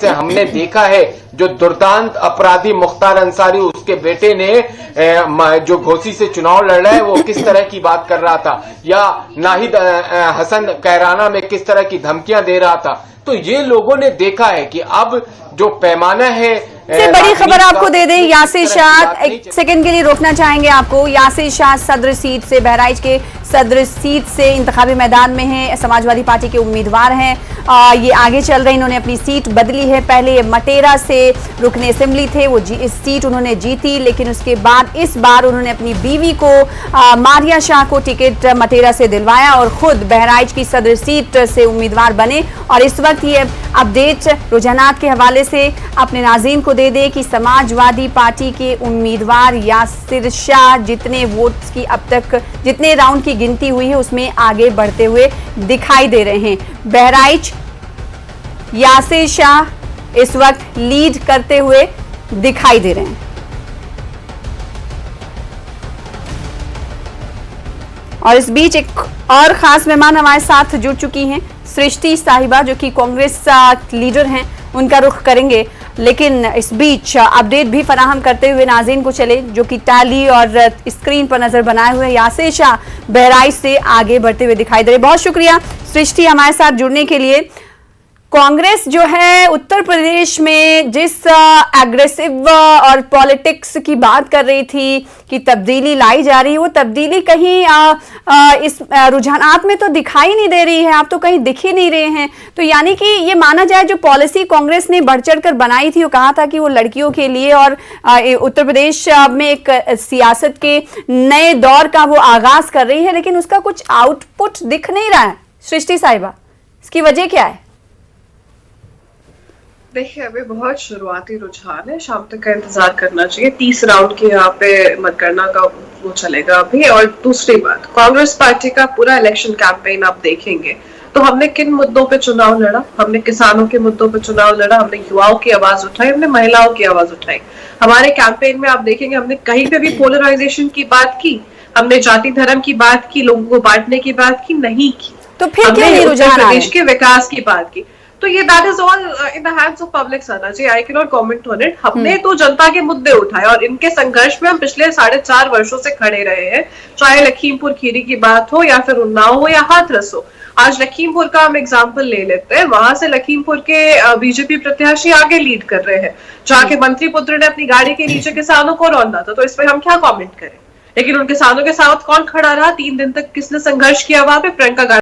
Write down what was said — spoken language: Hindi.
से हमने देखा है जो दुर्दांत अपराधी मुख्तार अंसारी उसके बेटे ने जो घोसी से चुनाव लड़ रहा है वो किस तरह की बात कर रहा था, या नाहिद हसन कैराना में किस तरह की धमकियां दे रहा था। तो ये लोगों ने देखा है कि अब जो पैमाना है। सबसे बड़ी खबर आपको दे दें, यासिर शाह, एक सेकंड के लिए रोकना चाहेंगे आपको। यासिर शाह सदर सीट से, बहराइच के सदर सीट से इंतखाबी मैदान में हैं, समाजवादी पार्टी के उम्मीदवार हैं। ये आगे चल रहे, इन्होंने अपनी सीट बदली है। पहले ये मटेरा से रुकने असेंबली थे, वो इस सीट उन्होंने जीती, लेकिन उसके बाद इस बार उन्होंने अपनी बीवी को मारिया शाह को टिकट मटेरा से दिलवाया और खुद बहराइच की सदर सीट से उम्मीदवार बने। और इस वक्त ये अपडेट रुझानात के हवाले से अपने नाज़रीन को दे दे कि समाजवादी पार्टी के उम्मीदवार यासिर शाह जितने वोट्स की अब तक जितने राउंड की गिनती हुई है उसमें आगे बढ़ते हुए दिखाई दे रहे हैं। बहराइच यासिर शाह इस वक्त लीड करते हुए दिखाई दे रहे हैं। और इस बीच एक और खास मेहमान हमारे साथ जुड़ चुकी हैं, सृष्टि साहिबा, जो कि कांग्रेस लीडर हैं, उनका रुख करेंगे। लेकिन इस बीच अपडेट भी फराहम करते हुए नाज़रीन को चले, जो कि टैली और स्क्रीन पर नजर बनाए हुए यासिर शाह बहराइच से आगे बढ़ते हुए दिखाई दे रहे। बहुत शुक्रिया सृष्टि हमारे साथ जुड़ने के लिए। कांग्रेस जो है उत्तर प्रदेश में जिस एग्रेसिव और पॉलिटिक्स की बात कर रही थी कि तब्दीली लाई जा रही है, वो तब्दीली कहीं इस रुझानात में तो दिखाई नहीं दे रही है, आप तो कहीं दिख ही नहीं रहे हैं। तो यानी कि ये माना जाए जो पॉलिसी कांग्रेस ने बढ़ चढ़ कर बनाई थी, वो कहा था कि वो लड़कियों के लिए और उत्तर प्रदेश में एक सियासत के नए दौर का वो आगाज कर रही है, लेकिन उसका कुछ आउटपुट दिख नहीं रहा है। सृष्टि साहिबा, इसकी वजह क्या है? देखिए, अभी बहुत शुरुआती रुझान है, शाम तक का इंतजार करना चाहिए। 30 राउंड की यहाँ पे मतगणना का वो चलेगा अभी। और दूसरी बात, कांग्रेस पार्टी का पूरा इलेक्शन कैंपेन आप देखेंगे तो हमने किन मुद्दों पे चुनाव लड़ा? हमने किसानों के मुद्दों पे चुनाव लड़ा, हमने युवाओं की आवाज उठाई, हमने महिलाओं की आवाज उठाई। हमारे कैंपेन में आप देखेंगे हमने कहीं पे भी पोलराइजेशन की बात की, हमने जाति धर्म की बात की, लोगों को बांटने की बात की नहीं की। तो फिर क्या ये रुझान उत्तर प्रदेश के विकास की बात की। तो ये that is all in the hands of public Sana ji, I can not comment on it. हमने तो जनता के मुद्दे उठाए और इनके संघर्ष में हम पिछले 4.5 वर्षों से खड़े रहे हैं, चाहे लखीमपुर खीरी की बात हो या फिर उन्नाव हो या हाथरस हो। आज लखीमपुर का हम एग्जाम्पल ले लेते हैं, वहां से लखीमपुर के बीजेपी प्रत्याशी आगे लीड कर रहे हैं, जहाँ के मंत्री पुत्र ने अपनी गाड़ी के नीचे किसानों को रौंदा था। तो इसमें हम क्या कॉमेंट करें? लेकिन उन किसानों के साथ कौन खड़ा रहा 3 दिन तक? किसने संघर्ष किया वहां पे? प्रियंका गांधी।